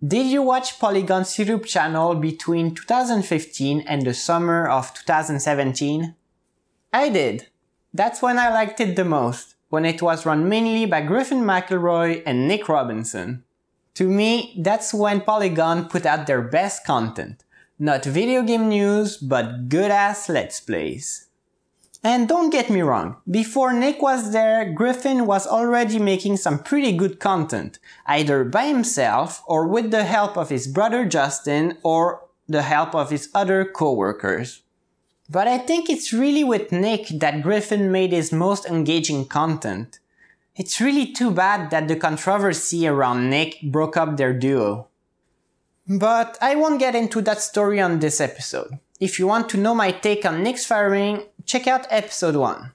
Did you watch Polygon's YouTube channel between 2015 and the summer of 2017? I did. That's when I liked it the most, when it was run mainly by Griffin McElroy and Nick Robinson. To me, that's when Polygon put out their best content. Not video game news, but good-ass Let's Plays. And don't get me wrong, before Nick was there, Griffin was already making some pretty good content, either by himself or with the help of his brother Justin or the help of his other co-workers. But I think it's really with Nick that Griffin made his most engaging content. It's really too bad that the controversy around Nick broke up their duo. But I won't get into that story on this episode. If you want to know my take on Nick's firing, check out episode 1.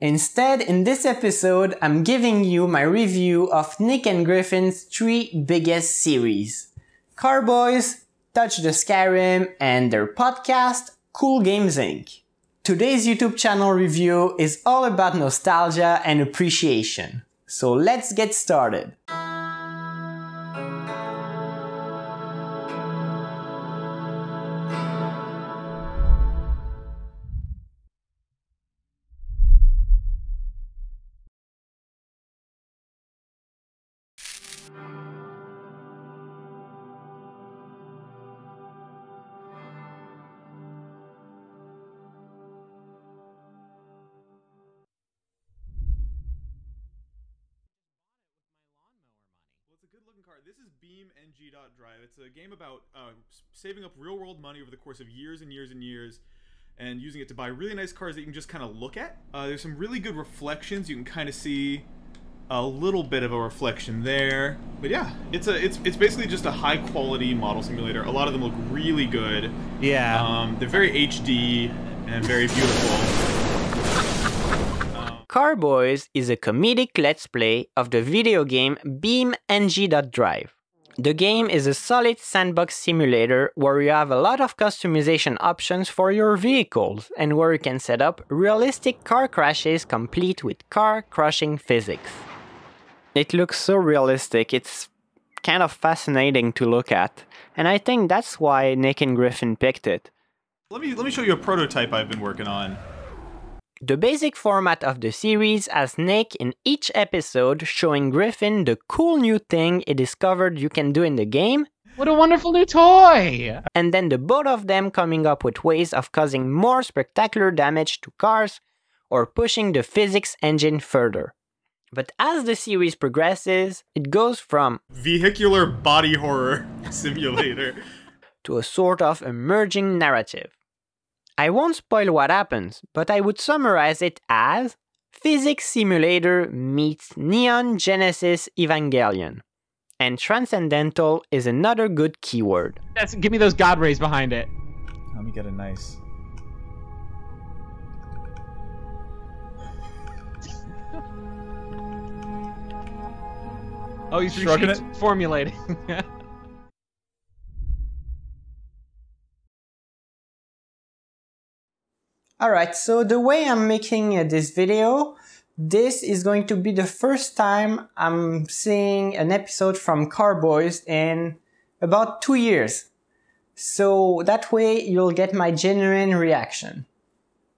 Instead, in this episode, I'm giving you my review of Nick and Griffin's 3 biggest series: Carboys, Touch the Skyrim, and their podcast, CoolGames Inc. Today's YouTube channel review is all about nostalgia and appreciation. So let's get started. This is BeamNG.drive. It's a game about saving up real-world money over the course of years and years and years and using it to buy really nice cars that you can just kind of look at. There's some really good reflections. You can kind of see a little bit of a reflection there. But yeah, it's basically just a high-quality model simulator. A lot of them look really good. Yeah. They're very HD and very beautiful. Carboys is a comedic let's play of the video game BeamNG.drive. The game is a solid sandbox simulator where you have a lot of customization options for your vehicles and where you can set up realistic car crashes complete with car-crushing physics. It looks so realistic, it's kind of fascinating to look at, and I think that's why Nick and Griffin picked it. Let me show you a prototype I've been working on. The basic format of the series has Nick in each episode showing Griffin the cool new thing he discovered you can do in the game. What a wonderful new toy! And then the both of them coming up with ways of causing more spectacular damage to cars or pushing the physics engine further. But as the series progresses, it goes from vehicular body horror simulator to a sort of emerging narrative. I won't spoil what happens, but I would summarize it as Physics Simulator meets Neon Genesis Evangelion. And transcendental is another good keyword. Give me those god rays behind it. Let me get a nice... Oh, he's shrugging it? Formulating. Alright, so the way I'm making this video, this is going to be the first time I'm seeing an episode from Carboys in about 2 years. So that way you'll get my genuine reaction.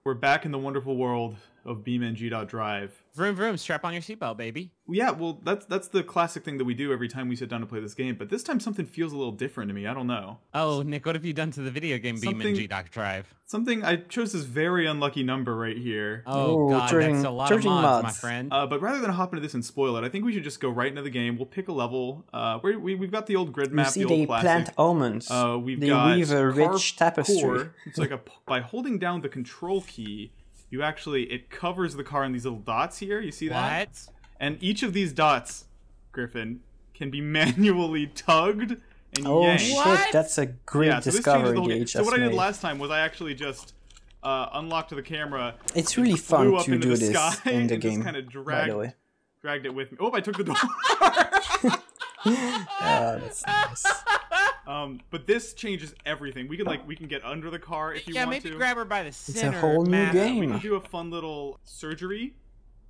We're back in the wonderful world of BeamNG.drive. Vroom vroom, strap on your seatbelt, baby. Yeah, well, that's the classic thing that we do every time we sit down to play this game, but this time something feels a little different to me. I don't know. Oh, Nick, what have you done to the video game BeamNG.drive? Something, I chose this very unlucky number right here. Oh, God, that's a lot of mods, my friend. But rather than hop into this and spoil it, I think we should just go right into the game. We'll pick a level. We've got the old grid map, the old classic. Plant almonds. We've got weave a rich tapestry. Core. It's like by holding down the control key, you actually, it covers the car in these little dots here. You see that? What? And each of these dots, Griffin, can be manually tugged and oh, yanked. Shit, that's a great discovery Gage. So what I did last time was I actually just unlocked the camera. It's really fun to do this in the game, just kind of by the way. Dragged it with me. Oh, I took the door. That's nice. But this changes everything. We can get under the car if you want to. Yeah, maybe grab her by the center. It's a whole new game. We can do a fun little surgery.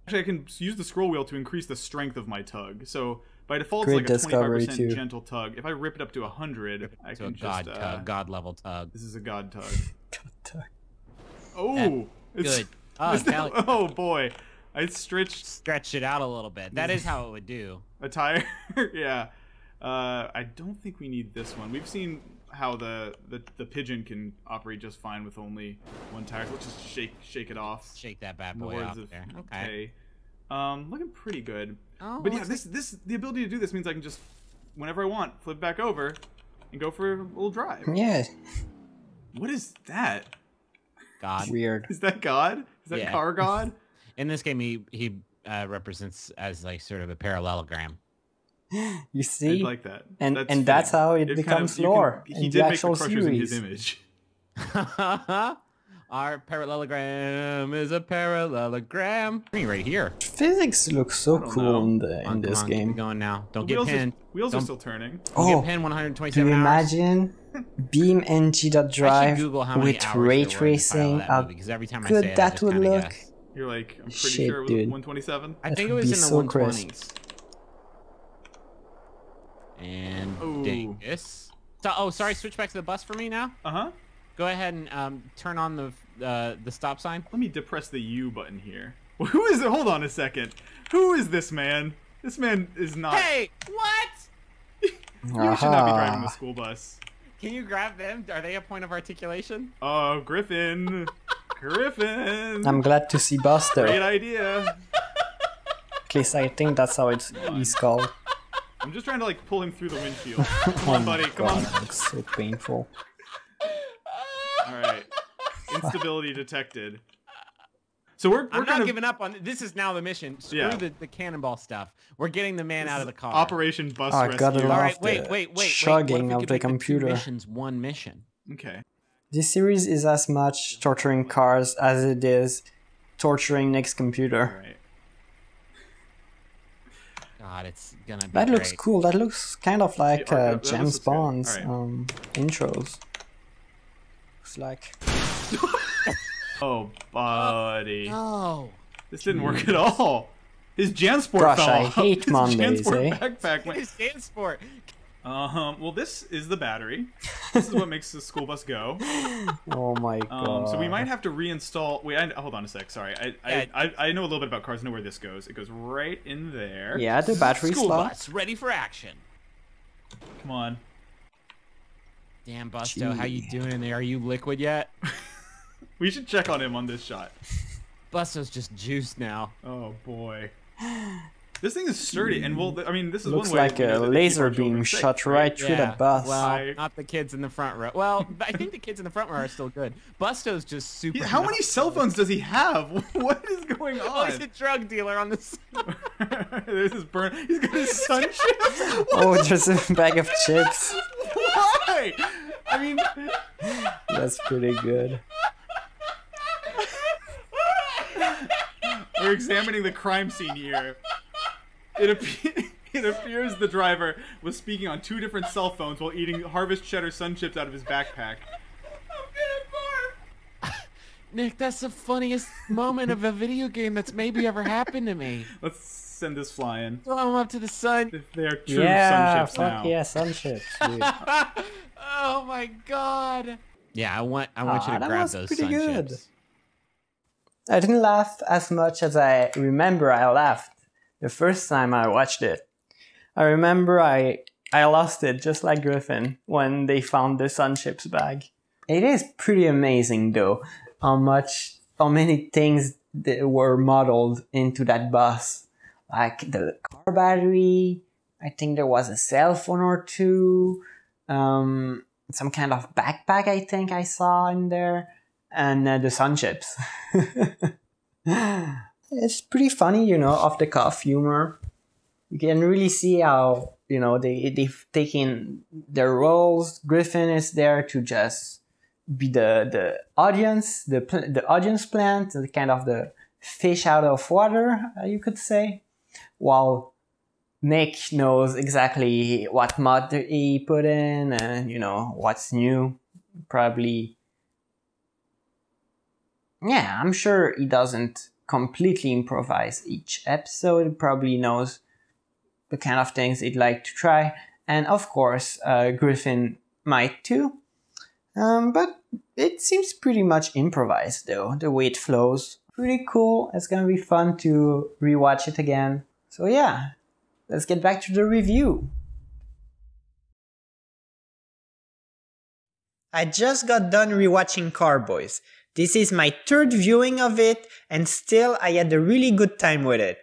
Actually, I can use the scroll wheel to increase the strength of my tug. So By default, Great it's like a 25% too. gentle tug. If I rip it up to 100, I can just... God level tug. This is a god tug. God tug. Oh! It's good. Oh, oh, boy. I stretched it out a little bit. That is how it would do. A tire? Yeah. I don't think we need this one. We've seen how the pigeon can operate just fine with only one tire. So let's just shake it off. Shake that bad boy off there. Okay. Looking pretty good. Oh, but yeah, the ability to do this means I can just, whenever I want, flip back over and go for a little drive. Yeah. What is that? God. Weird. Is that God? Is that car God? In this game, he represents as like sort of a parallelogram. You see? I like that. And that's how it becomes lore in the actual series. In his image. Our parallelogram is a parallelogram. Right here. Physics looks so cool in this game. Keep going now. Don't get pinned. Wheels are still turning. Don't get pinned 127 do you hours. imagine Beam NG.drive with ray tracing? How good that would look. You're like, I'm pretty sure it was 127? I think it was in the 120s. And dingus. So, oh, sorry, switch back to the bus for me now? Uh-huh. Go ahead and turn on the stop sign. Let me depress the U button here. Who is it? Hold on a second. Who is this man? This man is not... Hey, what? You should not be driving the school bus. Can you grab them? Are they a point of articulation? Oh, Griffin. Griffin. I'm glad to see Buster. Great idea. At least I think that's how he's called. I'm just trying to like pull him through the windshield. Come on, buddy. Come on. That looks so painful. All right. Instability detected. So we're I'm not giving up on this. Is now the mission. Screw the cannonball stuff. We're getting the man out of the car. Operation Bus Rescue. All right, wait. Chugging of the computer. 2 missions, 1 mission. Okay. This series is as much torturing cars as it is torturing Nick's computer. Right. God, it's gonna be That looks cool. That looks kind of like James Bond's intros. Looks like. Oh, buddy. Oh. This didn't work at all. His Jansport fell off. I hate Mondays, Jansport eh? backpack went... His Jansport. Well, this is the battery. This is what makes the school bus go. Oh my god. So we might have to reinstall... Wait, hold on a sec. Sorry. I know a little bit about cars. I know where this goes. It goes right in there. Yeah, the battery School slot. bus, ready for action. Come on. Damn, Busto, how you doing in there? Are you liquid yet? We should check on him on this shot. Busto's just juiced now. Oh, boy. This thing is sturdy, and well, I mean, this is looks one way. Looks like a laser beam shot right through the bus. Well, not the kids in the front row. Well, I think the kids in the front row are still good. Busto's just super. How many cell phones does he have? What is going on? Oh, he's a drug dealer on this. There's his burn. He's got his sun chips. Oh, there's a bag of chips. Why? I mean, that's pretty good. We're examining the crime scene here. It appears the driver was speaking on 2 different cell phones while eating Harvest Cheddar Sun Chips out of his backpack. Nick, that's the funniest moment of a video game that's maybe ever happened to me. Let's send this flying. Throw him up to the sun. They're true sun chips now. Yeah, sun chips. Dude. Oh my god. Yeah, I want you to grab those sun chips. I didn't laugh as much as I remember I laughed the first time I watched it. I remember I lost it just like Griffin when they found the sun chips bag. It is pretty amazing though how many things that were modeled into that bus. Like the car battery, I think there was a cell phone or 2, some kind of backpack I think I saw in there. And the sun chips. It's pretty funny, you know, off the cuff humor. You can really see how, you know, they've taken their roles. Griffin is there to just be the audience, the audience plant, the kind of the fish out of water, you could say. While Nick knows exactly what mod he put in and, you know, what's new. Probably. Yeah, I'm sure he doesn't completely improvise each episode. He probably knows the kind of things he'd like to try. And of course, Griffin might too. But it seems pretty much improvised though, the way it flows. Pretty cool. It's gonna be fun to rewatch it again. So yeah, let's get back to the review. I just got done rewatching Carboys. This is my third viewing of it, and still I had a really good time with it.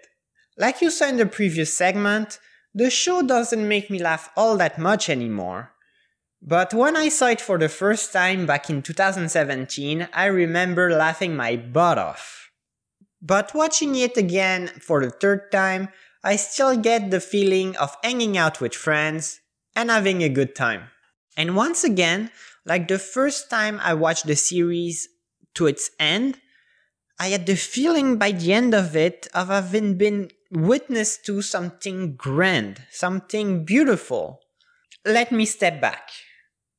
Like you saw in the previous segment, the show doesn't make me laugh all that much anymore. But when I saw it for the first time back in 2017, I remember laughing my butt off. But watching it again for the third time, I still get the feeling of hanging out with friends and having a good time. And once again, like the first time I watched the series to its end, I had the feeling by the end of it of having been witness to something grand, something beautiful. Let me step back.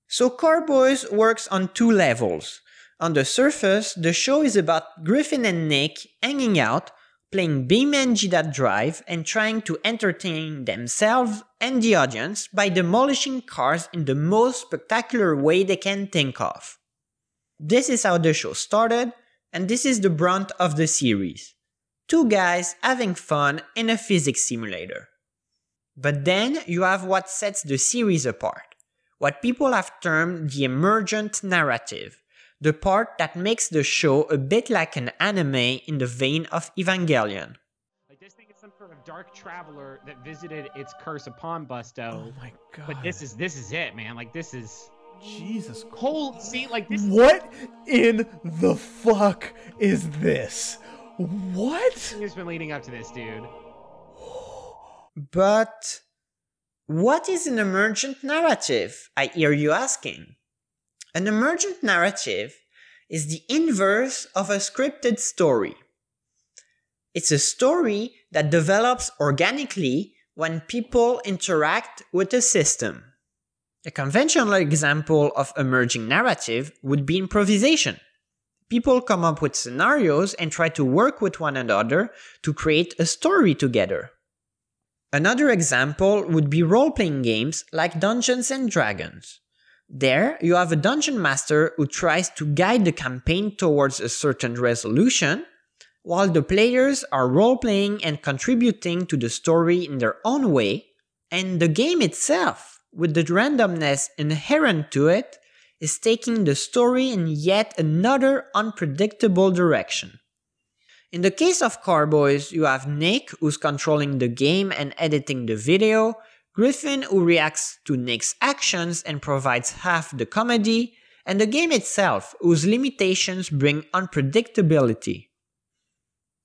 So Carboys works on two levels. On the surface, the show is about Griffin and Nick hanging out, playing BeamNG.Drive and trying to entertain themselves and the audience by demolishing cars in the most spectacular way they can think of. This is how the show started, and this is the brunt of the series. Two guys having fun in a physics simulator. But then you have what sets the series apart, what people have termed the emergent narrative. The part that makes the show a bit like an anime in the vein of Evangelion. Like this thing is some sort of dark traveler that visited its curse upon Busto. Oh my god. But this is it, man. Like this is Jesus Christ. whole see like this. What in the fuck is this? What? Has been leading up to this, dude. But what is an emergent narrative? I hear you asking. An emergent narrative is the inverse of a scripted story. It's a story that develops organically when people interact with a system. A conventional example of emerging narrative would be improvisation. People come up with scenarios and try to work with one another to create a story together. Another example would be role-playing games like Dungeons and Dragons. There, you have a dungeon master who tries to guide the campaign towards a certain resolution, while the players are role-playing and contributing to the story in their own way, and the game itself, with the randomness inherent to it, is taking the story in yet another unpredictable direction. In the case of Carboys, you have Nick, who's controlling the game and editing the video, Griffin, who reacts to Nick's actions and provides half the comedy, and the game itself, whose limitations bring unpredictability.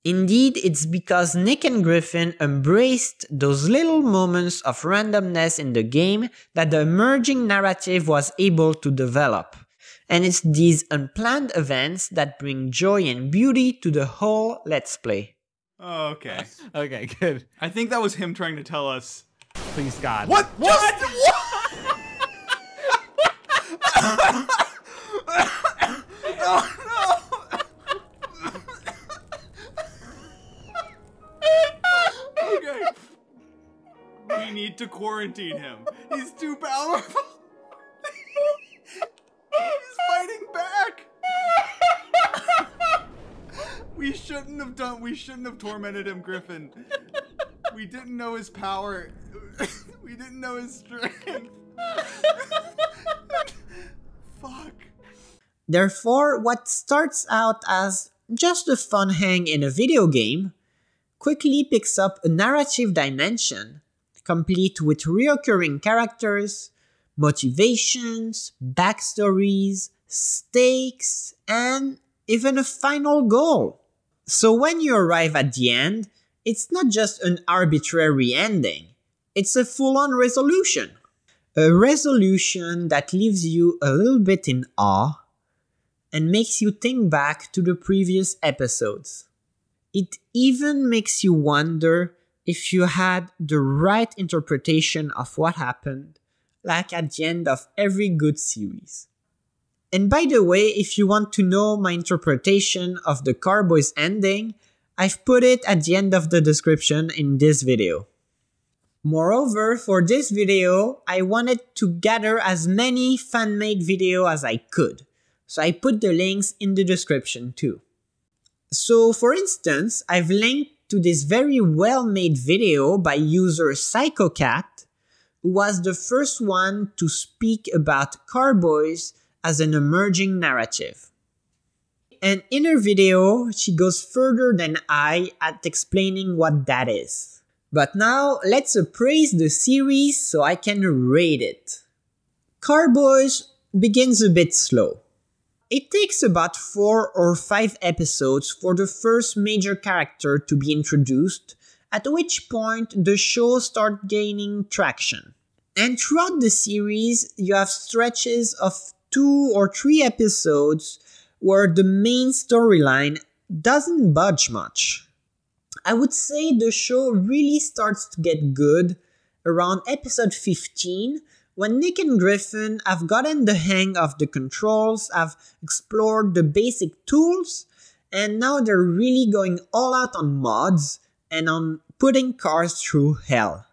Indeed, it's because Nick and Griffin embraced those little moments of randomness in the game that the emerging narrative was able to develop. And it's these unplanned events that bring joy and beauty to the whole Let's Play. Oh, okay. Okay, good. I think that was him trying to tell us. Please, God. What? What? No, no. Okay. We need to quarantine him. He's too powerful. He's fighting back. We shouldn't have tormented him, Griffin. We didn't know his power. We didn't know his strength. Fuck. Therefore, what starts out as just a fun hang in a video game quickly picks up a narrative dimension, complete with recurring characters, motivations, backstories, stakes, and even a final goal. So when you arrive at the end, it's not just an arbitrary ending, it's a full-on resolution. A resolution that leaves you a little bit in awe and makes you think back to the previous episodes. It even makes you wonder if you had the right interpretation of what happened, like at the end of every good series. And by the way, if you want to know my interpretation of the Carboys ending, I've put it at the end of the description in this video. Moreover, for this video, I wanted to gather as many fan-made videos as I could, so I put the links in the description too. So for instance, I've linked to this very well-made video by user PsychoCat, who was the first one to speak about Carboys as an emerging narrative. And in her video, she goes further than I at explaining what that is. But now, let's appraise the series so I can rate it. Carboys begins a bit slow. It takes about 4 or 5 episodes for the first major character to be introduced, at which point the show starts gaining traction. And throughout the series, you have stretches of 2 or 3 episodes where the main storyline doesn't budge much. I would say the show really starts to get good around episode 15, when Nick and Griffin have gotten the hang of the controls, have explored the basic tools, and now they're really going all out on mods and on putting cars through hell.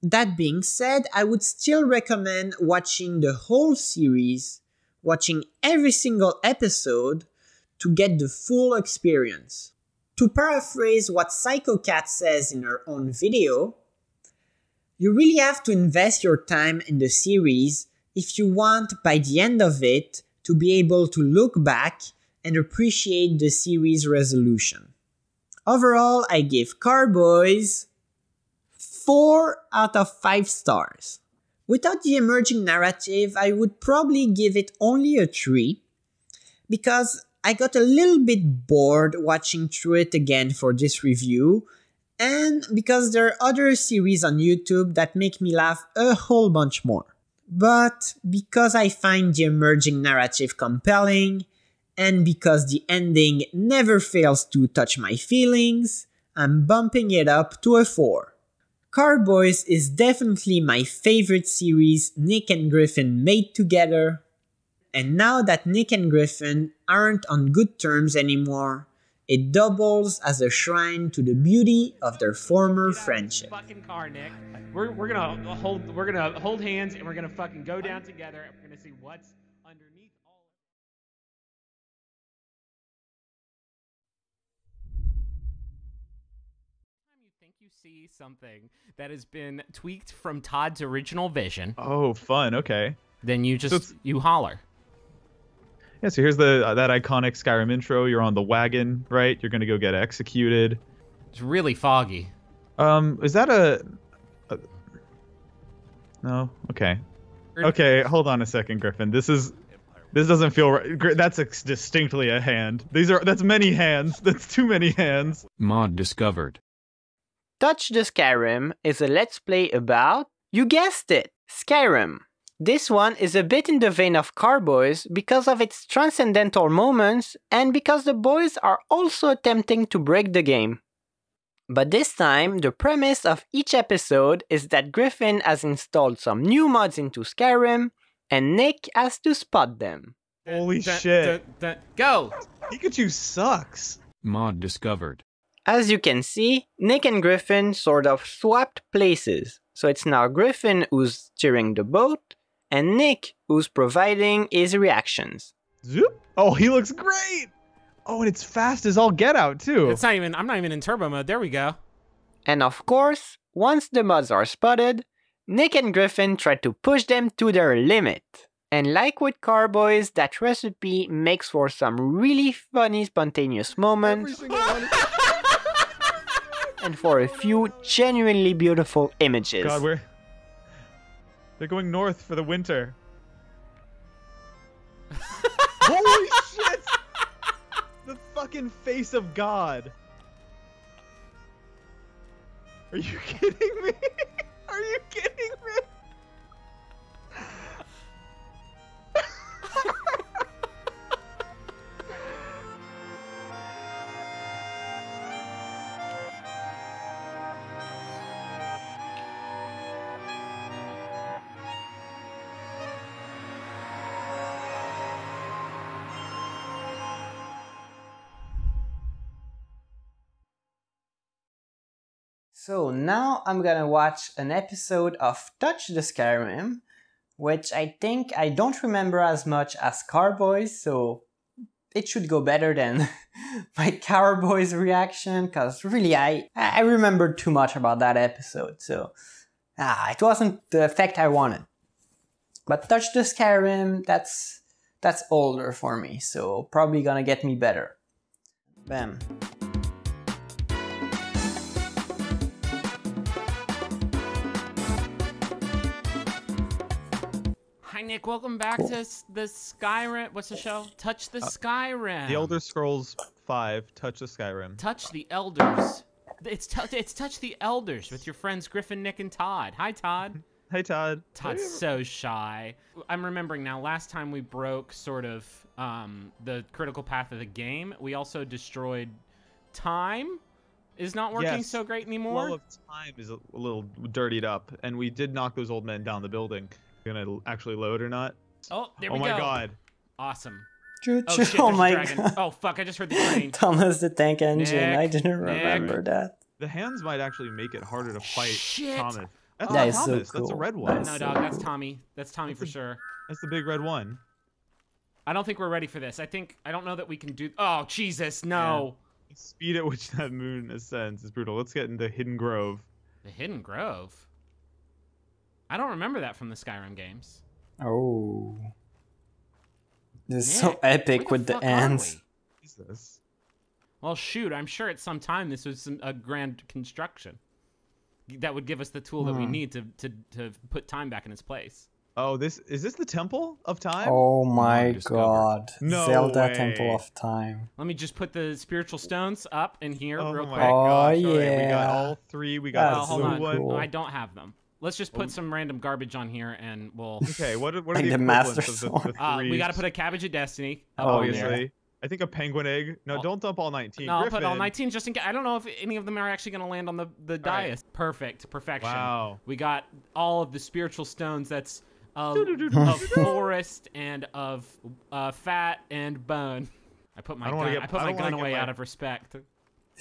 That being said, I would still recommend watching the whole series, watching every single episode to get the full experience. To paraphrase what PsychoCat says in her own video, you really have to invest your time in the series if you want, by the end of it, to be able to look back and appreciate the series resolution. Overall, I give Carboys 4 out of 5 stars. Without the emerging narrative, I would probably give it only a 3, because I got a little bit bored watching through it again for this review, and because there are other series on YouTube that make me laugh a whole bunch more. But because I find the emerging narrative compelling, and because the ending never fails to touch my feelings, I'm bumping it up to a 4. Carboys is definitely my favorite series Nick and Griffin made together, and now that Nick and Griffin aren't on good terms anymore, it doubles as a shrine to the beauty of their former friendship. Fucking car, Nick. We're gonna hold hands and we're gonna fucking go down together and we're gonna see what's underneath all. Time you think you see something that has been tweaked from Todd's original vision. Oh, fun. Okay. Then you just you holler. Yeah, so here's that iconic Skyrim intro. You're on the wagon, right? You're gonna go get executed. It's really foggy. Is that a... No? Okay. Okay, hold on a second, Griffin. This doesn't feel right. That's distinctly a hand. That's many hands. That's too many hands. Mod discovered. Touch the Skyrim is a let's play about, you guessed it, Skyrim. This one is a bit in the vein of Carboys because of its transcendental moments and because the boys are also attempting to break the game. But this time, the premise of each episode is that Griffin has installed some new mods into Skyrim and Nick has to spot them. Holy shit. Go! Pikachu sucks. Mod discovered. As you can see, Nick and Griffin sort of swapped places. So it's now Griffin who's steering the boat and Nick who's providing his reactions. Zoop. Oh, he looks great! Oh, and it's fast as all get out, too. I'm not even in turbo mode. There we go. And of course, once the mods are spotted, Nick and Griffin try to push them to their limit. And like with Carboys, that recipe makes for some really funny spontaneous moments and for a few genuinely beautiful images. God, they're going north for the winter. Holy shit! The fucking face of God. Are you kidding me? Are you kidding me? So now I'm gonna watch an episode of Touch the Skyrim, which I think I don't remember as much as Carboys, so it should go better than my Carboys reaction, because really I remembered too much about that episode, so it wasn't the effect I wanted. But Touch the Skyrim, that's older for me, so probably gonna get me better. Bam. Hi Nick, welcome back to the Skyrim. What's the show? Touch the Skyrim. The Elder Scrolls 5, Touch the Skyrim. Touch the Elders. It's Touch the Elders with your friends Griffin, Nick, and Todd. Hi Todd. Hey Todd. Todd's so shy. I'm remembering now, last time we broke sort of the critical path of the game, we also destroyed time. Is not working so great anymore. Flow of time is a little dirtied up, and we did knock those old men down the building. Gonna actually load or not? Oh, there we go. Oh my god. Awesome. Oh, shit, oh there's my a dragon. god. Oh fuck, I just heard the train. Thomas the Tank Engine. Nick, I didn't remember Nick. that. The hands might actually make it harder to fight Shit. Thomas. That's That not is so Thomas. cool. That's a red one. That's No, so dog, that's cool. Tommy. That's Tommy for sure. That's the big red one. I don't think we're ready for this. I don't know that we can do. Oh Jesus, no. The speed at which that moon ascends is brutal. Let's get into Hidden Grove. The Hidden Grove. I don't remember that from the Skyrim games. Oh. This is Nick, so epic where with the fuck are ends. we? What is this? Well, shoot, I'm sure at some time this was a grand construction that would give us the tool that we need to put time back in its place. Oh, is this the Temple of Time? Oh my Discovered. god. No Zelda way. Temple of Time. Let me just put the spiritual stones up in here Oh real my quick. Oh, gosh. All right, we got yeah. all three. We got That's the hold blue on. one. cool. I don't have them. Let's just put some random garbage on here and we'll... Okay, what are Like the the equivalents Master of the Sword. three? we got to put a Cabbage of Destiny up Oh, on yeah. there. Obviously. I think a penguin egg. No, Oh. don't dump all 19. No, I'll Griffin. put all 19 just in case. I don't know if any of them are actually going to land on the dais. Perfect. Perfection. Wow. We got all of the spiritual stones. That's of forest and of fat and bone. I put my I don't wanna gun, get- I put I my don't wanna gun get away my- out of respect. Is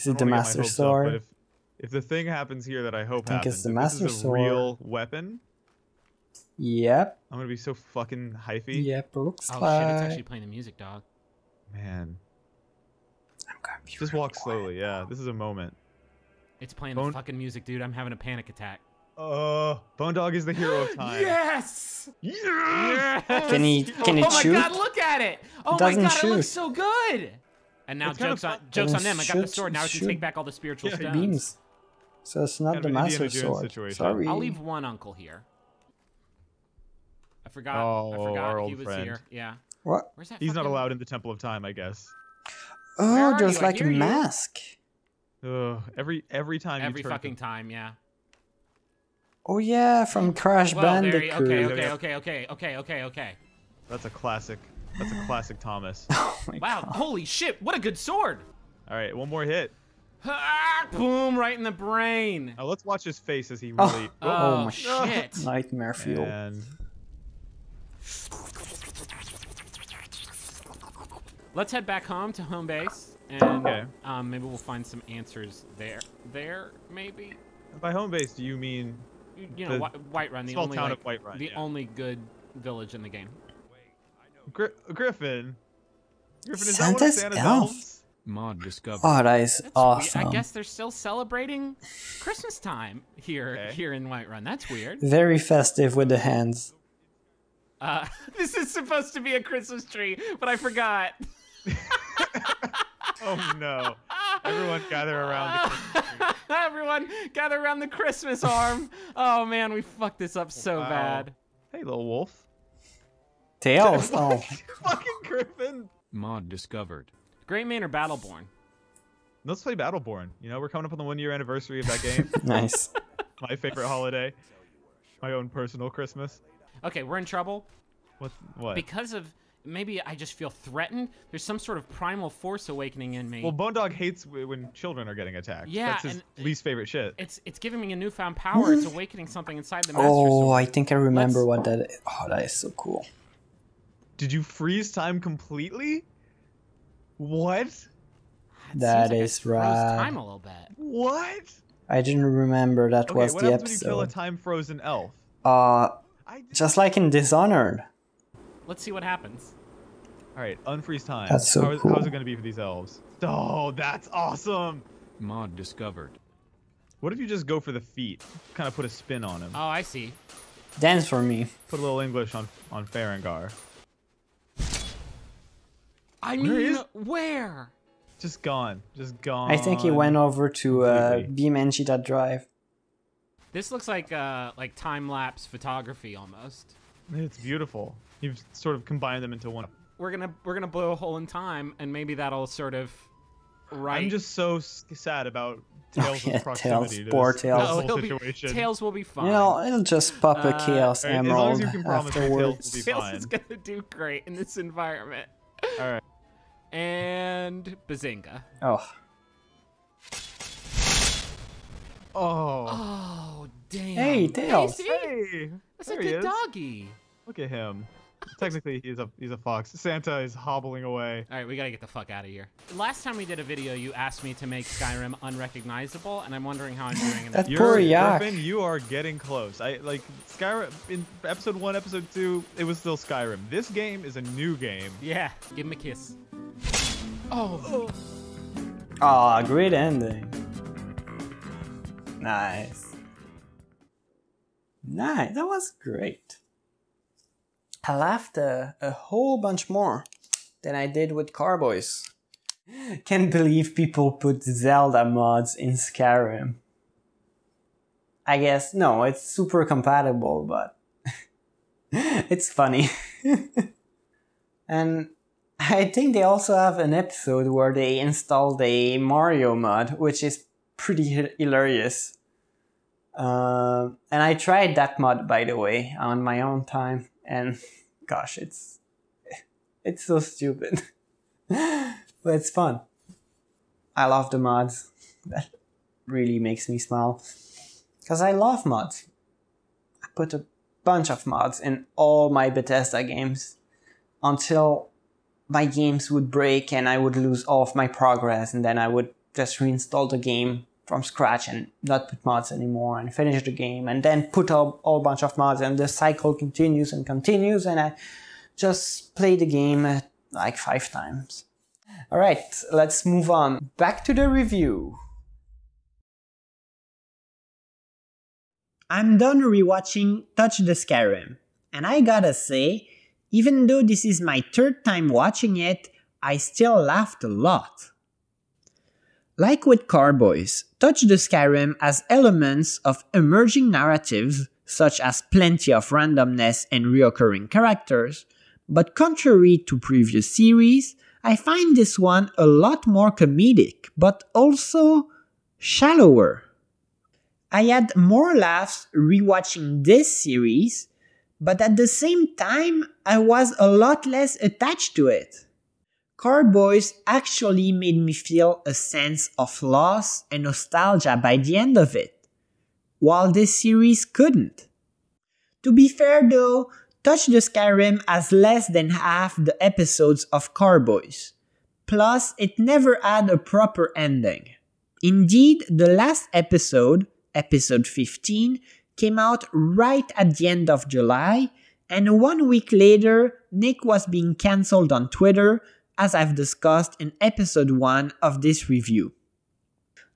I it don't the wanna get my Master hopes up, Sword? but if the thing happens here that I hope think happens, it's the if Master this is a Sword. real weapon, Yep. I'm gonna be so fucking hypey. Yep, looks Oh like... shit! It's actually playing the music, dog. Man, I'm gonna be just real walk quiet. slowly. Yeah, this is a moment. It's playing Bone- the fucking music, dude. I'm having a panic attack. Bone Dog is the hero of time. Yes! Yes! Can he Oh my shoot? god, look at it! Oh my doesn't god, it shoot. looks so good! And now It's kind of jokes on fun. them. I got the Shoot, sword. Now I can shoot. take back all the spiritual Yeah, stones. Beams. So it's not Kind the of an Master Indiana Jones Sword. situation. Sorry. I'll leave one uncle here. I forgot. Oh, I our forgot old he was friend. here. Yeah. What? Where's that? He's not fucking- allowed in the Temple of Time, I guess. Where Oh, are there's you? I like a hear you. mask. Ugh, every time Every you turn fucking time, yeah. Oh yeah, from Crash Well, there you, Bandicoot. okay. That's a classic. That's a classic Thomas. Oh my Wow, god. holy shit! What a good sword! All right, one more hit. Ah, boom! Right in the brain. Now let's watch his face as he Oh. really. Oh, my shit! Nightmare fuel. And Let's head back home to home base, and Okay. maybe we'll find some answers there. There, maybe. by home base, do you mean You know, The Whiterun, the small only town like, of Whiterun? the Yeah. only good village in the game. Griffin? Griffin, is that one of Santa's Santa's elf. elves? Mod discovered. Oh, that is That's awesome. weird. I guess they're still celebrating Christmas time here Okay. here in Whiterun. That's weird. Very festive with the hands. This is supposed to be a Christmas tree, but I forgot. Oh no! Everyone gather around the Christmas tree. Everyone gather around the Christmas arm. Oh man, we fucked this up so Wow. bad. Hey, little wolf. Tails. Oh, Fucking Griffin. Mod discovered. Great Main or Battleborn? Let's play Battleborn. You know, we're coming up on the 1 year anniversary of that game. nice. My favorite holiday. My own personal Christmas. Okay, we're in trouble What? because of maybe I just feel threatened. There's some sort of primal force awakening in me. Well, Bone Dog hates when children are getting attacked. Yeah, That's his and- least favorite shit. It's giving me a newfound power. It's awakening something inside the Master Oh, Sword. I think I remember Let's- what that is. Oh, that is so cool. Did you freeze time completely? What? It That seems like I is froze right. time a little bit. What? I didn't remember that was what the happens when you kill a episode. time-frozen elf? Just like in Dishonored. Let's see what happens. Alright, unfreeze time. That's so cool. How's it going to be for these elves? Oh, that's awesome! Mod discovered. What if you just go for the feet? Kind of put a spin on him. Oh, I see. Dance for me. Put a little English on Farengar. I Where mean, is- where? Just gone. Just gone. I think he went over to completely. BeamNG.drive. This looks like time-lapse photography almost. It's beautiful. You've sort of combined them into one. We're gonna blow a hole in time, and maybe that'll sort of right. I'm just so sad about Tails' yeah, proximity Tails, to poor this, Tails. this No, whole he'll be, situation. Tails will be fine. You know, it'll just pop a Chaos Alright, as long as Emerald you can promise me Tails afterwards. will be Tails fine. is gonna do great in this environment. All right. And Bazinga. Oh, Oh. Oh damn! Hey, Tails. see? Hey. That's There a he good is. doggy. Look at him. Technically, he's a fox. Santa is hobbling away. All right, we gotta get the fuck out of here. Last time we did a video, you asked me to make Skyrim unrecognizable, and I'm wondering how I'm doing in That that. poor yak. Griffin, you are getting close. I like Skyrim in episode 1, episode 2. It was still Skyrim. This game is a new game. Yeah, give him a kiss. Oh. Aw, great ending. Nice. Nice, that was great. I laughed a whole bunch more than I did with Carboys. Can't believe people put Zelda mods in Skyrim. I guess, no, it's super compatible, but it's funny. And I think they also have an episode where they installed a Mario mod, which is pretty hilarious. And I tried that mod, by the way, on my own time, and gosh, it's so stupid. But it's fun. I love the mods. That really makes me smile. Because I love mods. I put a bunch of mods in all my Bethesda games until my games would break and I would lose all of my progress, and then I would just reinstall the game from scratch and not put mods anymore and finish the game and then put a whole bunch of mods, and the cycle continues and continues, and I just play the game like 5 times. Alright, let's move on. Back to the review. I'm done rewatching Touch the Skyrim, and I gotta say, even though this is my 3rd time watching it, I still laughed a lot. Like with Carboys, Touch the Skyrim has elements of emerging narratives, such as plenty of randomness and reoccurring characters, but contrary to previous series, I find this one a lot more comedic, but also shallower. I had more laughs rewatching this series, but at the same time, I was a lot less attached to it. Carboys actually made me feel a sense of loss and nostalgia by the end of it, while this series couldn't. To be fair though, Touch the Skyrim has less than half the episodes of Carboys. Plus, it never had a proper ending. Indeed, the last episode, episode 15, came out right at the end of July, and 1 week later, Nick was being cancelled on Twitter, as I've discussed in episode 1 of this review.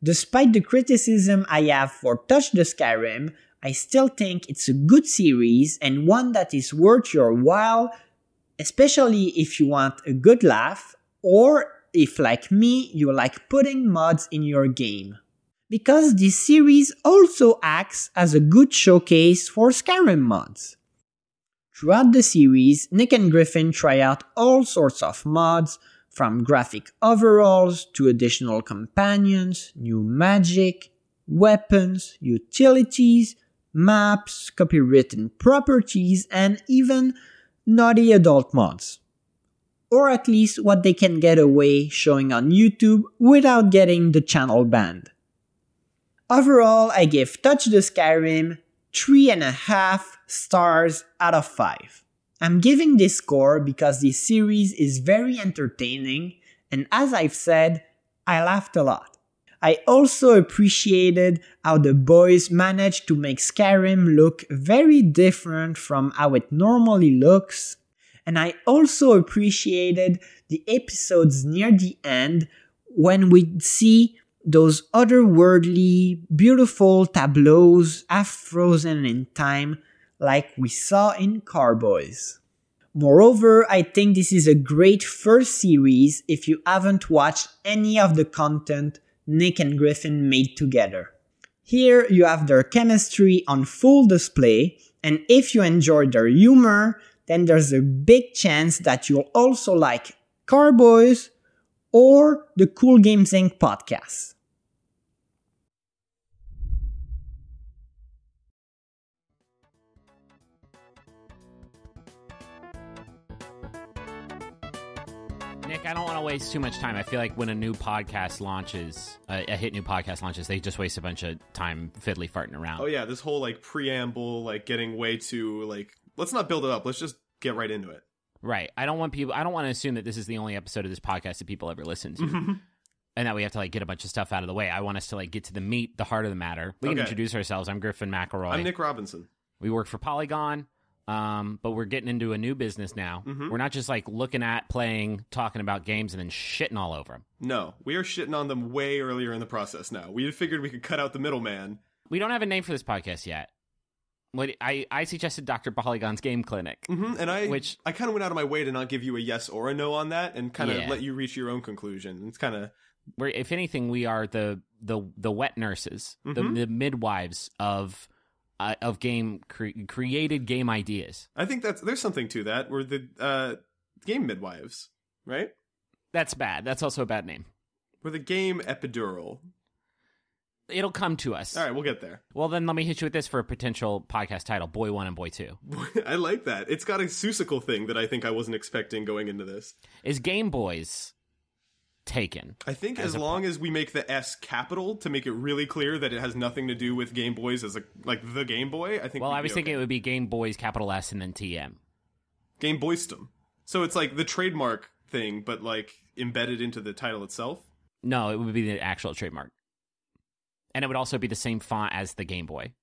Despite the criticism I have for Touch the Skyrim, I still think it's a good series and one that is worth your while, especially if you want a good laugh, or if, like me, you like putting mods in your game. Because this series also acts as a good showcase for Skyrim mods. Throughout the series, Nick and Griffin try out all sorts of mods, from graphic overhauls to additional companions, new magic, weapons, utilities, maps, copywritten properties, and even naughty adult mods. Or at least what they can get away showing on YouTube without getting the channel banned. Overall, I give Touch the Skyrim 3.5 stars out of 5. I'm giving this score because this series is very entertaining, and as I've said, I laughed a lot. I also appreciated how the boys managed to make Skyrim look very different from how it normally looks. And I also appreciated the episodes near the end when we see those otherworldly, beautiful tableaus half frozen in time like we saw in Carboys. Moreover, I think this is a great first series if you haven't watched any of the content Nick and Griffin made together. Here you have their chemistry on full display, and if you enjoy their humor, then there's a big chance that you'll also like Carboys or the CoolGames Inc podcast. Nick, I don't want to waste too much time. I feel like when a new podcast launches, a hit new podcast launches, they just waste a bunch of time fiddly farting around. Oh yeah, this whole like preamble, like getting way too like, let's not build it up. Let's just get right into it. Right. I don't want to assume that this is the only episode of this podcast that people ever listen to. And that we have to like get a bunch of stuff out of the way. I want us to like get to the meat, the heart of the matter. We can introduce ourselves. I'm Griffin McElroy. I'm Nick Robinson. We work for Polygon. But we're getting into a new business now. We're not just like looking at, playing, talking about games and then shitting all over them. No, we are shitting on them way earlier in the process now. We had figured we could cut out the middleman. We don't have a name for this podcast yet. I suggested Dr. Polygon's Game Clinic. And I kind of went out of my way to not give you a yes or a no on that and kind of let you reach your own conclusion. It's kind of... If anything, we are the wet nurses, the midwives of created game ideas. I think there's something to that. We're the game midwives, right? That's bad. That's also a bad name. We're the game epidural. It'll come to us. All right, we'll get there. Well, then let me hit you with this for a potential podcast title: Boy 1 and Boy 2. I like that. It's got a Seussical thing that I think I wasn't expecting going into this. Is Game Boys taken? I think as long as we make the S capital to make it really clear that it has nothing to do with Game Boys as the Game Boy, I think. Well, I was thinking it would be Game Boys capital S and then TM. Game Boystem. So it's like the trademark thing, but like embedded into the title itself. No, it would be the actual trademark, and it would also be the same font as the Game Boy.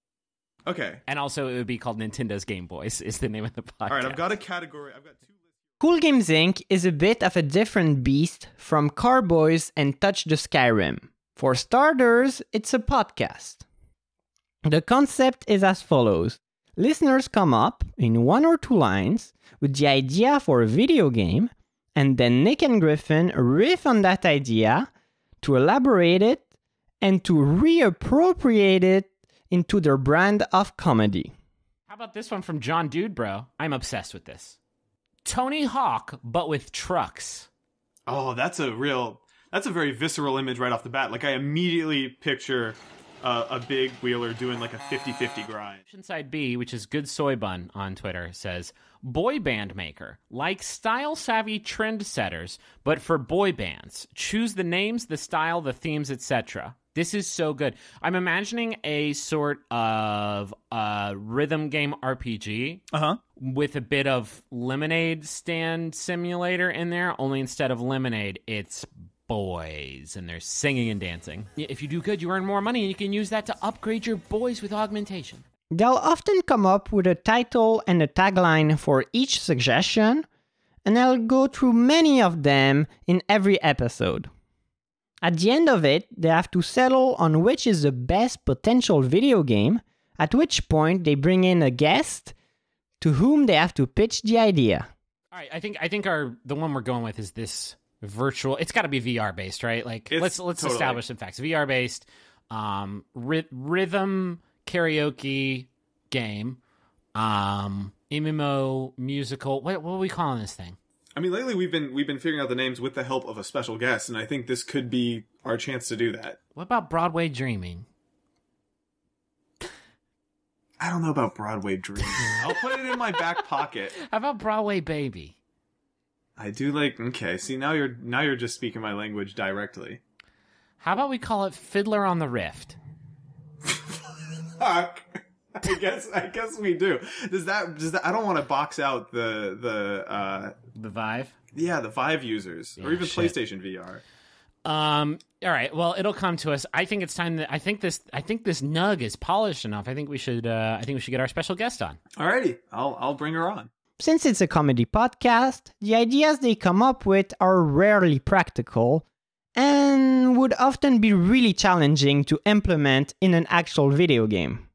Okay. And also, it would be called Nintendo's Game Boys. Is the name of the podcast. All right, I've got a category. I've got two. CoolGames Inc. is a bit of a different beast from Carboys and Touch The Skyrim. For starters, it's a podcast. The concept is as follows. Listeners come up in 1 or 2 lines with the idea for a video game, and then Nick and Griffin riff on that idea to elaborate it and to reappropriate it into their brand of comedy. How about this one from John Dude Bro? I'm obsessed with this. Tony Hawk, but with trucks. Oh, that's a very visceral image right off the bat. Like, I immediately picture a big wheeler doing like a 50-50 grind. Side B, which is Good Soy Bun on Twitter, says, boy band maker, like style-savvy trendsetters, but for boy bands. Choose the names, the style, the themes, etc. This is so good. I'm imagining a sort of rhythm game RPG with a bit of Lemonade stand simulator in there, only instead of Lemonade, it's boys, and they're singing and dancing. If you do good, you earn more money, and you can use that to upgrade your boys with augmentation. They'll often come up with a title and a tagline for each suggestion, and I'll go through many of them in every episode. At the end of it, they have to settle on which is the best potential video game, at which point they bring in a guest to whom they have to pitch the idea. All right, I think the one we're going with is this virtual. It's got to be VR based, right? Like let's totally establish some facts. VR based, rhythm karaoke game, MMO musical. What are we calling this thing? I mean, lately we've been figuring out the names with the help of a special guest, and I think this could be our chance to do that. What about Broadway Dreaming? I don't know about Broadway Dreaming. I'll put it in my back pocket. How about Broadway Baby? I do like. Okay, see now you're just speaking my language directly. How about we call it Fiddler on the Rift? Fuck. I guess we do. Does that? I don't want to box out the Vive. Yeah, the Vive users or even shit. PlayStation VR. All right. Well, it'll come to us. I think it's time that I think this nug is polished enough. I think we should get our special guest on. Alrighty, I'll bring her on. Since it's a comedy podcast, the ideas they come up with are rarely practical and would often be really challenging to implement in an actual video game.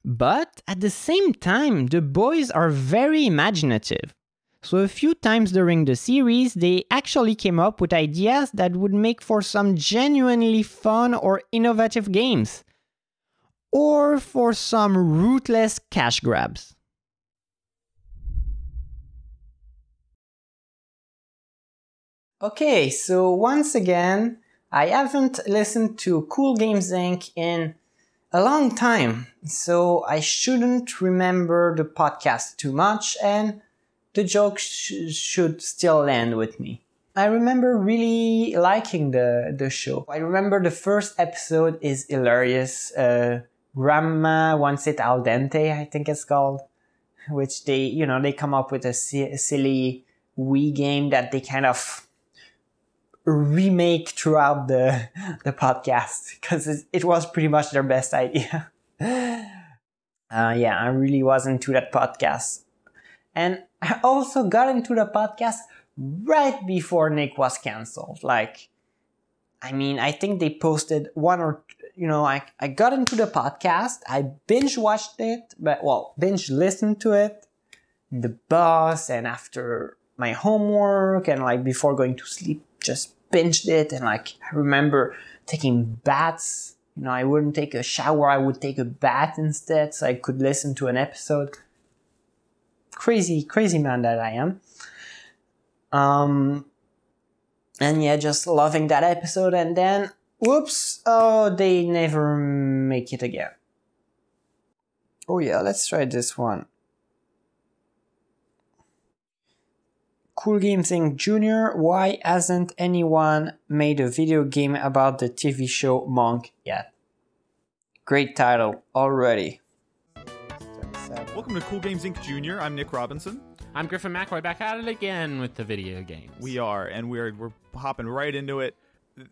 But at the same time, the boys are very imaginative. So a few times during the series, they actually came up with ideas that would make for some genuinely fun or innovative games. Or for some ruthless cash grabs. Okay, so once again, I haven't listened to CoolGames Inc. in a long time, so I shouldn't remember the podcast too much, and the jokes should still land with me. I remember really liking the show. I remember the first episode is hilarious. Grandma Wants It Al Dente, I think it's called, which they come up with a silly Wii game that they kind of remake throughout the podcast because it was pretty much their best idea. I really was into that podcast. And I also got into the podcast right before Nick was cancelled. I think they posted one or, I got into the podcast, I binge watched it, binge listened to it, in the bus and after my homework and before going to sleep, just binged it. And I remember taking baths. I wouldn't take a shower, I would take a bath instead so I could listen to an episode. Crazy man that I am. Just loving that episode, and then whoops, they never make it again. Oh yeah, let's try this one. CoolGames Inc. Jr. Why hasn't anyone made a video game about the TV show Monk yet? Great title already. Welcome to CoolGames Inc. Jr. I'm Nick Robinson. I'm Griffin McElroy, back at it again with the video games. We are, and we're hopping right into it.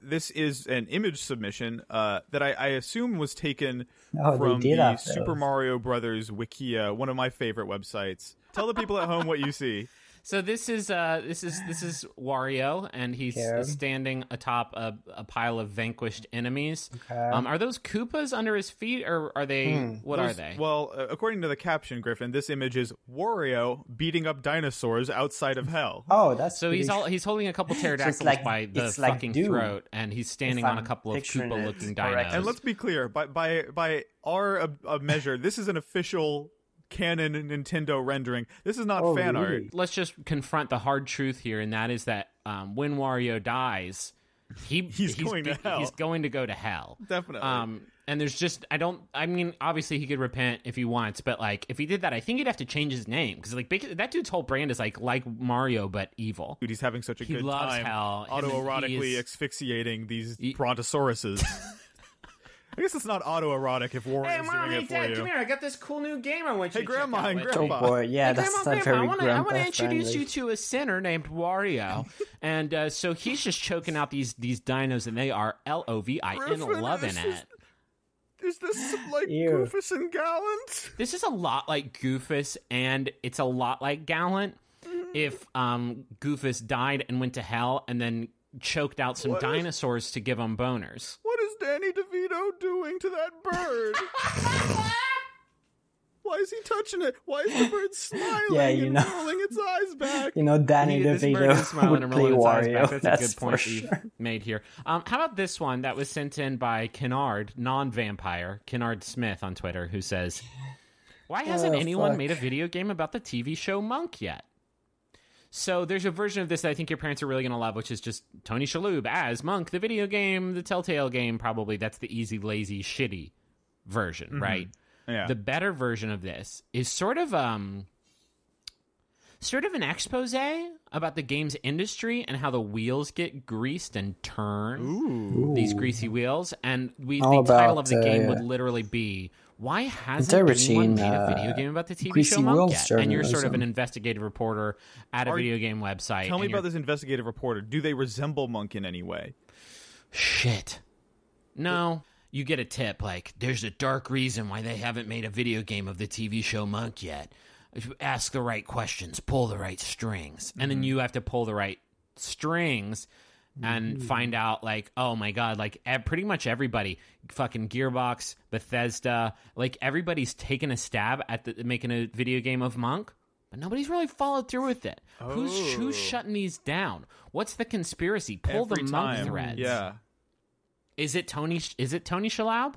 This is an image submission that I assume was taken from the Super Mario Brothers Wikia, one of my favorite websites. Tell the people at home what you see. So this is Wario, and he's standing atop a pile of vanquished enemies. Okay. Are those Koopas under his feet, or are they? What are they? Well, according to the caption, Griffin, this image is Wario beating up dinosaurs outside of hell. Oh, that's so he's holding a couple pterodactyls by the fucking throat, and he's standing on a couple of Koopa-looking dinos. And let's be clear, by our measure, this is an official canon Nintendo rendering. This is not fan art. Let's just confront the hard truth here, and that is that when Wario dies, he's going to hell. He's going to go to hell. Definitely. And there's just obviously he could repent if he wants, but if he did that, I think he'd have to change his name because that dude's whole brand is like Mario but evil. Dude, he's having such a good loves time. Hell. Autoerotically asphyxiating these brontosauruses. I guess it's not autoerotic if Warren's doing it for Dad, you. Come here. I got this cool new game I want you to Grandma check out. And Grandpa. Oh boy, yeah, that's not very grandpa I want to introduce friendly. you to a sinner named Wario. And so he's just choking out these dinos, and they are Lovin loving it. Is this like Goofus and Gallant? This is a lot like Goofus, and it's a lot like Gallant if Goofus died and went to hell and then choked out some dinosaurs to give them boners. What is Danny DeVito doing to that bird? Why is he touching it? Why is the bird smiling and rolling its eyes back? Danny DeVito would play Wario. That's a good point you've made here. How about this one that was sent in by Kennard, non-vampire, Kennard Smith on Twitter, who says, why hasn't anyone made a video game about the TV show Monk yet? So there's a version of this that I think your parents are really going to love, which is just Tony Shalhoub as Monk, the video game, the Telltale game, probably. That's the easy, lazy, shitty version, right? Yeah. The better version of this is sort of an expose about the games industry and how the wheels get greased and turn. Ooh. These greasy wheels. And the title of the game would literally be, why hasn't anyone made a video game about the TV show Monk yet? And you're sort of an investigative reporter at a video game website. Tell me about this investigative reporter. Do they resemble Monk in any way? shit. No. You get a tip like, there's a dark reason why they haven't made a video game of the TV show Monk yet. Ask the right questions, pull the right strings. And then you have to pull the right strings and find out, like, oh my god, like pretty much everybody, fucking Gearbox, Bethesda, like everybody's taken a stab at making a video game of Monk, but nobody's really followed through with it. Who's shutting these down? What's the conspiracy? Pull Every the time. Monk threads. Yeah. Is it Tony Shalhoub?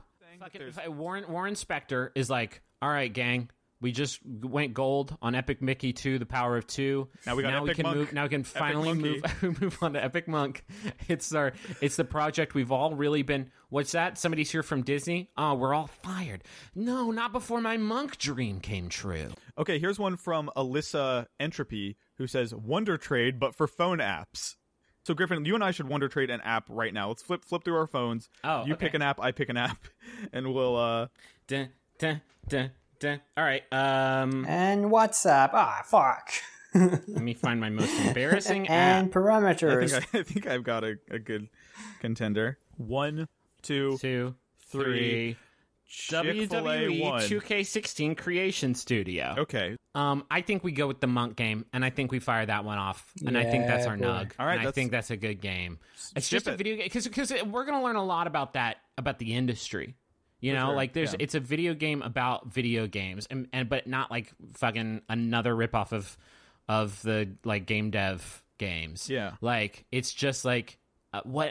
Warren Spector is like, all right, gang, we just went gold on Epic Mickey 2, The Power of 2. Now we can move. Now we can finally move on to Epic Monk. It's the project we've all really been. What's that? Somebody's here from Disney. Oh, we're all fired. No, not before my Monk dream came true. Okay, here's one from Alyssa Entropy who says Wonder Trade, but for phone apps. So Griffin, you and I should Wonder Trade an app right now. Let's flip through our phones. Oh, you pick an app, I pick an app, and we'll Dun, dun, dun, dun. All right. And WhatsApp. Fuck. Let me find my most embarrassing and app. parameters. I think I've got a good contender. 1, 2, 3. WWE 2K16 Creation Studio. Okay. I think we go with the Monk game, and I think we fire that one off, and I think that's our nug. All right, and I think that's a good game. It's just a video game because we're gonna learn a lot about the industry. You know, like it's a video game about video games, and but not like fucking another ripoff of the like game dev games. Yeah, like it's just like.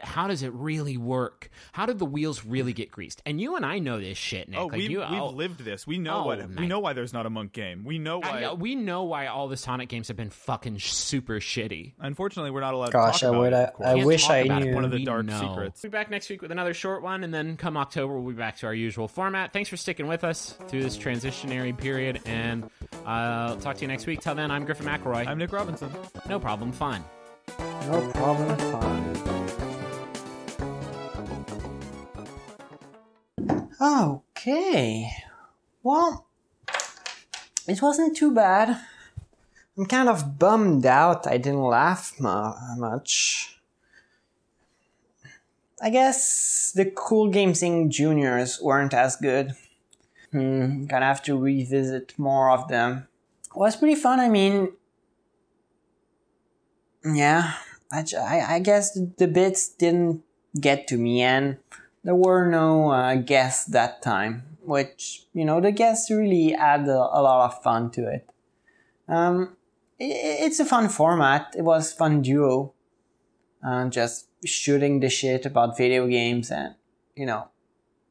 How does it really work? How did the wheels really get greased? And you and I know this shit, Nick. Oh, like we've lived this. We know we know why there's not a Monk game. We know why. We know why all the Sonic games have been fucking super shitty. Unfortunately, we're not allowed Gosh, to talk about it. I wish I knew. One of the dark secrets. We'll be back next week with another short one, and then come October, we'll be back to our usual format. Thanks for sticking with us through this transitionary period, and I'll talk to you next week. Till then, I'm Griffin McElroy. I'm Nick Robinson. No problem, fun. No problem, fun. Okay, well, it wasn't too bad. I'm kind of bummed out I didn't laugh much. I guess the CoolGames Inc. Juniors weren't as good. Gonna have to revisit more of them. It was pretty fun, I mean, yeah, I guess the bits didn't get to me, and there were no guests that time, which, you know, the guests really add a lot of fun to it. It's a fun format. It was fun duo. Just shooting the shit about video games, and, you know,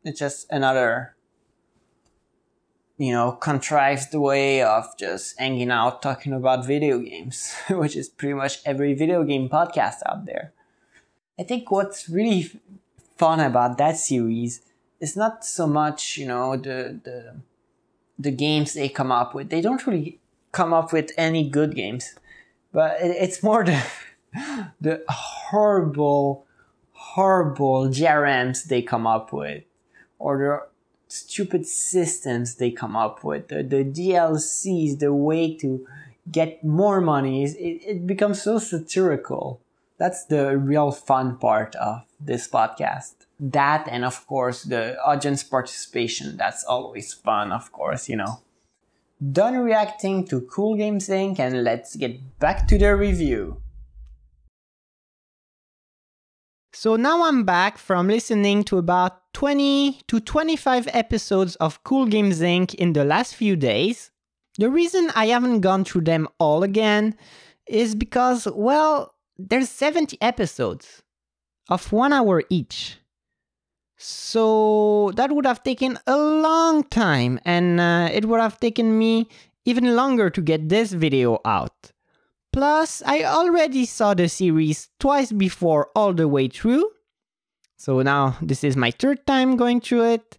it's just another, you know, contrived way of just hanging out talking about video games, which is pretty much every video game podcast out there. I think what's really fun about that series is not so much, you know, the games they come up with. They don't really come up with any good games, but it's more the horrible GRMs they come up with, or the stupid systems they come up with, the DLCs, the way to get more money. It becomes so satirical. That's the real fun part of this podcast. That, and of course the audience participation, that's always fun, of course, you know. Done reacting to CoolGames Inc. and let's get back to the review. So now I'm back from listening to about 20 to 25 episodes of CoolGames Inc. in the last few days. The reason I haven't gone through them all again is because, well, there's 70 episodes of 1 hour each. So that would have taken a long time, and it would have taken me even longer to get this video out. Plus, I already saw the series twice before all the way through. So now this is my third time going through it.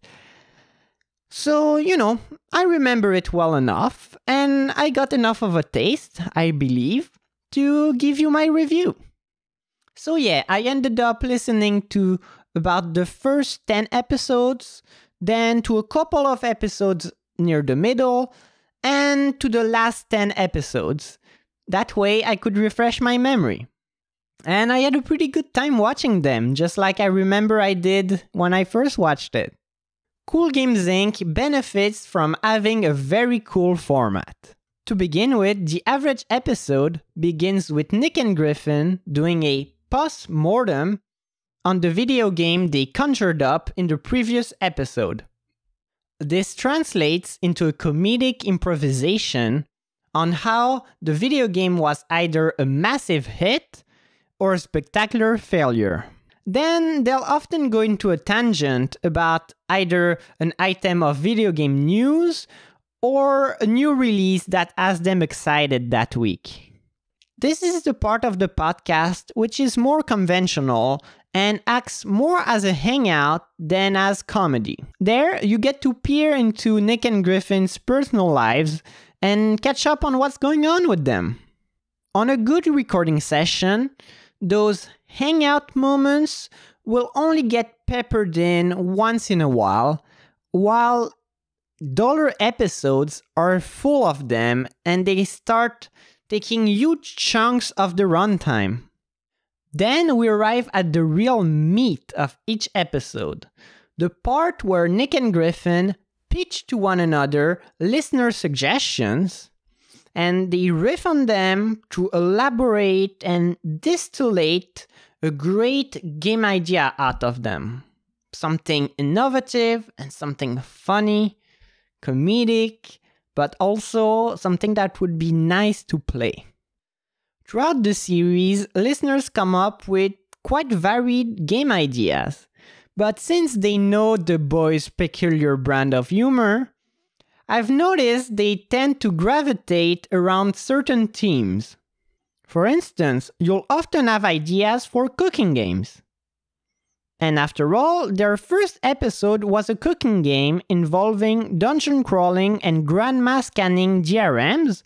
So, you know, I remember it well enough, and I got enough of a taste, I believe, to give you my review. So yeah, I ended up listening to about the first 10 episodes, then to a couple of episodes near the middle, and to the last 10 episodes. That way I could refresh my memory. And I had a pretty good time watching them, just like I remember I did when I first watched it. CoolGames Inc. benefits from having a very cool format. To begin with, the average episode begins with Nick and Griffin doing a post-mortem on the video game they conjured up in the previous episode. This translates into a comedic improvisation on how the video game was either a massive hit or a spectacular failure. Then they'll often go into a tangent about either an item of video game news or a new release that has them excited that week. This is the part of the podcast which is more conventional and acts more as a hangout than as comedy. There, you get to peer into Nick and Griffin's personal lives and catch up on what's going on with them. On a good recording session, those hangout moments will only get peppered in once in a while dollar episodes are full of them and they start taking huge chunks of the runtime. Then we arrive at the real meat of each episode, the part where Nick and Griffin pitch to one another listener suggestions, and they riff on them to elaborate and distillate a great game idea out of them. Something innovative and something funny, comedic, but also something that would be nice to play. Throughout the series, listeners come up with quite varied game ideas, but since they know the boys' peculiar brand of humor, I've noticed they tend to gravitate around certain themes. For instance, you'll often have ideas for cooking games. And after all, their first episode was a cooking game involving dungeon crawling and grandma scanning DRMs,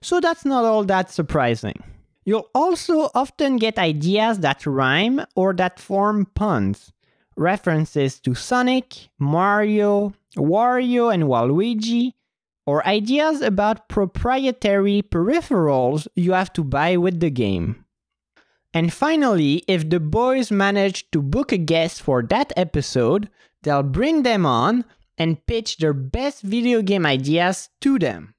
so that's not all that surprising. You'll also often get ideas that rhyme or that form puns, references to Sonic, Mario, Wario, and Waluigi, or ideas about proprietary peripherals you have to buy with the game. And finally, if the boys manage to book a guest for that episode, they'll bring them on and pitch their best video game ideas to them.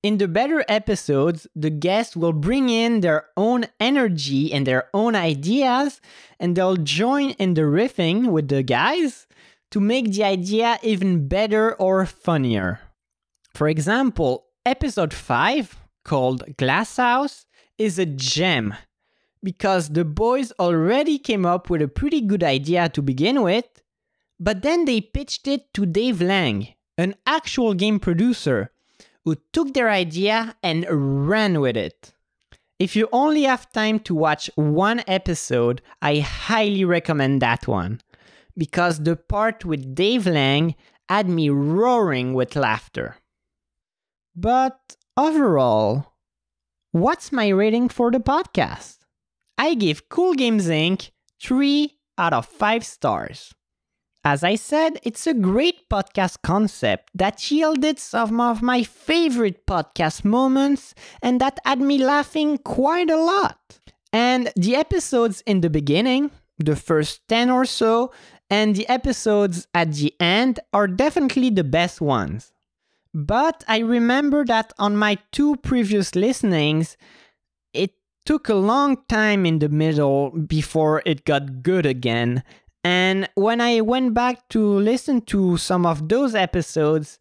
In the better episodes, the guests will bring in their own energy and their own ideas, and they'll join in the riffing with the guys to make the idea even better or funnier. For example, episode 5, called Glass House, is a gem, because the boys already came up with a pretty good idea to begin with, but then they pitched it to Dave Lang, an actual game producer, who took their idea and ran with it. If you only have time to watch one episode, I highly recommend that one, because the part with Dave Lang had me roaring with laughter. But overall, what's my rating for the podcast? I give CoolGames Inc. 3 out of 5 stars. As I said, it's a great podcast concept that yielded some of my favorite podcast moments and that had me laughing quite a lot. And the episodes in the beginning, the first 10 or so, and the episodes at the end are definitely the best ones. But I remember that on my 2 previous listenings, it took a long time in the middle before it got good again. And when I went back to listen to some of those episodes,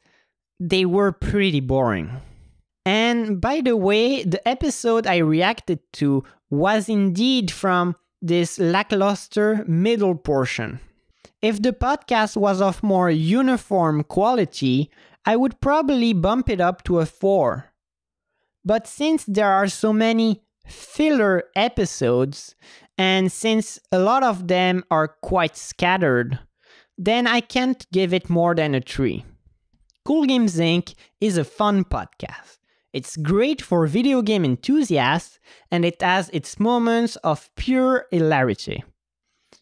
they were pretty boring. And by the way, the episode I reacted to was indeed from this lackluster middle portion. If the podcast was of more uniform quality, I would probably bump it up to a 4. But since there are so many filler episodes, and since a lot of them are quite scattered, then I can't give it more than a 3. CoolGames Inc. is a fun podcast. It's great for video game enthusiasts, and it has its moments of pure hilarity.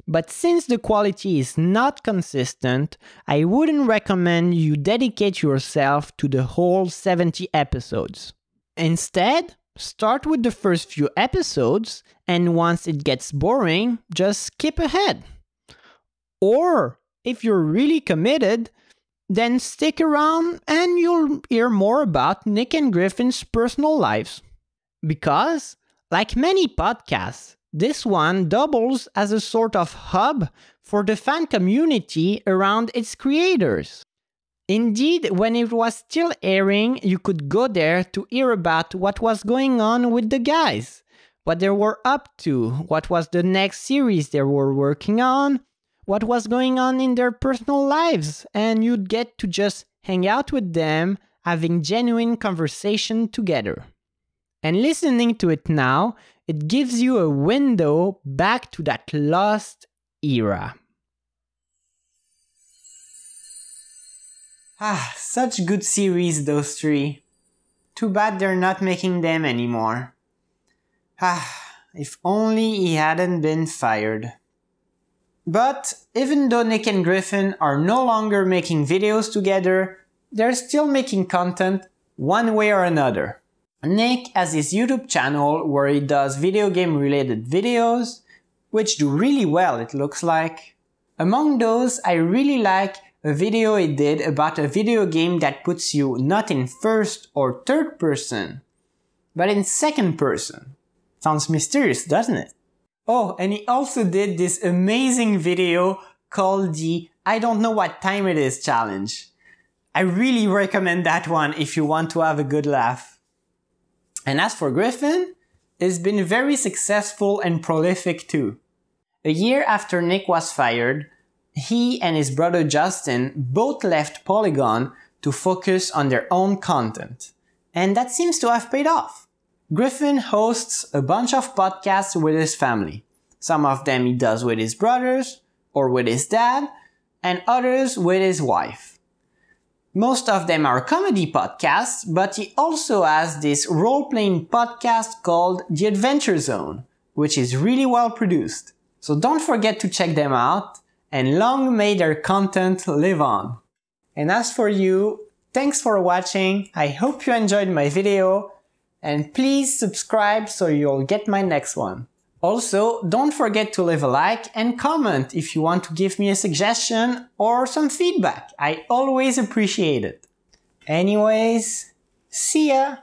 But since the quality is not consistent, I wouldn't recommend you dedicate yourself to the whole 70 episodes. Instead, Start with the first few episodes, and once it gets boring, just skip ahead. Or, if you're really committed, then stick around and you'll hear more about Nick and Griffin's personal lives. Because, like many podcasts, this one doubles as a sort of hub for the fan community around its creators. Indeed, when it was still airing, you could go there to hear about what was going on with the guys, what they were up to, what was the next series they were working on, what was going on in their personal lives, and you'd get to just hang out with them, having genuine conversation together. And listening to it now, it gives you a window back to that lost era. Such good series, those three. Too bad they're not making them anymore. If only he hadn't been fired. But even though Nick and Griffin are no longer making videos together, they're still making content one way or another. Nick has his YouTube channel where he does video game related videos, which do really well, it looks like. Among those, I really like a video he did about a video game that puts you not in first or third person, but in second person. Sounds mysterious, doesn't it? Oh, and he also did this amazing video called the I don't know what time it is challenge. I really recommend that one if you want to have a good laugh. And as for Griffin, he's been very successful and prolific too. A year after Nick was fired, he and his brother Justin both left Polygon to focus on their own content. And that seems to have paid off. Griffin hosts a bunch of podcasts with his family. Some of them he does with his brothers or with his dad, and others with his wife. Most of them are comedy podcasts, but he also has this role-playing podcast called The Adventure Zone, which is really well produced. So don't forget to check them out, and long may their content live on. And as for you, thanks for watching, I hope you enjoyed my video, and please subscribe so you'll get my next one. Also, don't forget to leave a like and comment if you want to give me a suggestion or some feedback. I always appreciate it. Anyways, see ya!